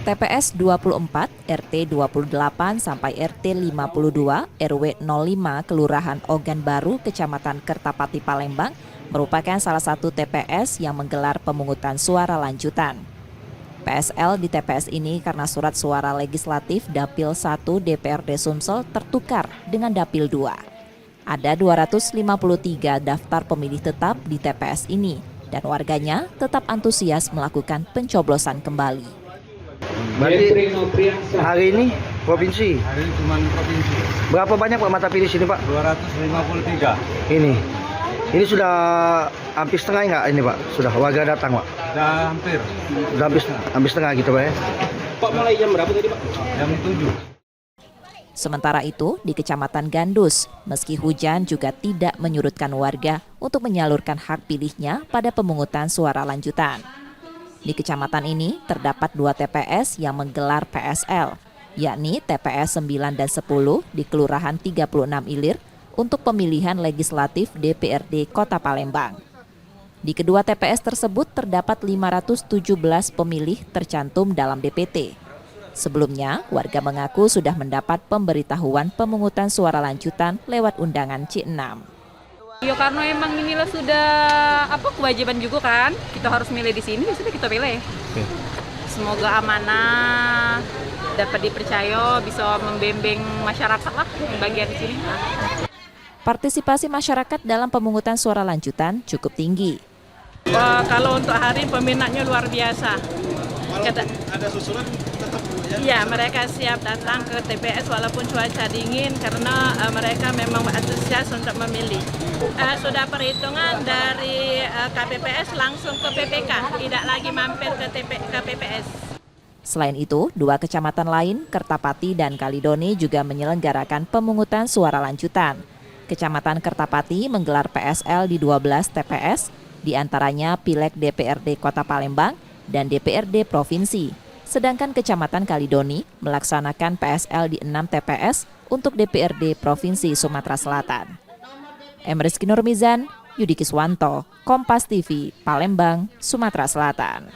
TPS 24, RT 28 sampai RT 52, RW 05 Kelurahan Ogan Baru, Kecamatan Kertapati, Palembang merupakan salah satu TPS yang menggelar pemungutan suara lanjutan. PSL di TPS ini karena surat suara legislatif Dapil 1 DPRD Sumsel tertukar dengan Dapil 2. Ada 253 daftar pemilih tetap di TPS ini dan warganya tetap antusias melakukan pencoblosan kembali. Berarti hari ini provinsi? Hari ini cuma provinsi. Berapa banyak Pak mata pilih sini Pak? 253. Ini sudah hampir setengah nggak ini Pak? Sudah warga datang Pak? Sudah hampir. Sudah hampir setengah gitu Pak ya? Pak mulai jam berapa tadi Pak? Jam 7. Sementara itu, di Kecamatan Gandus, meski hujan juga tidak menyurutkan warga untuk menyalurkan hak pilihnya pada pemungutan suara lanjutan. Di kecamatan ini terdapat 2 TPS yang menggelar PSL, yakni TPS 9 dan 10 di Kelurahan 36 Ilir untuk pemilihan legislatif DPRD Kota Palembang. Di kedua TPS tersebut terdapat 517 pemilih tercantum dalam DPT. Sebelumnya, warga mengaku sudah mendapat pemberitahuan pemungutan suara lanjutan lewat undangan C6. Ya karena emang inilah sudah kewajiban juga kan, kita harus milih di sini, sudah kita pilih. Semoga amanah, dapat dipercaya, bisa membimbing masyarakat lah yang bagian di sini. Partisipasi masyarakat dalam pemungutan suara lanjutan cukup tinggi. Wah, kalau untuk hari peminatnya luar biasa. Ada susulan tetap ya? Iya, mereka siap datang ke TPS walaupun cuaca dingin karena mereka memang antusias untuk memilih. Sudah perhitungan dari KPPS langsung ke PPK, tidak lagi mampir ke KPPS. Selain itu, 2 kecamatan lain, Kertapati dan Kalidoni juga menyelenggarakan pemungutan suara lanjutan. Kecamatan Kertapati menggelar PSL di 12 TPS, di antaranya Pileg DPRD Kota Palembang dan DPRD Provinsi. Sedangkan Kecamatan Kalidoni melaksanakan PSL di 6 TPS untuk DPRD Provinsi Sumatera Selatan. Rizky Nurmizan, Yudi Kiswanto, Kompas TV, Palembang, Sumatera Selatan.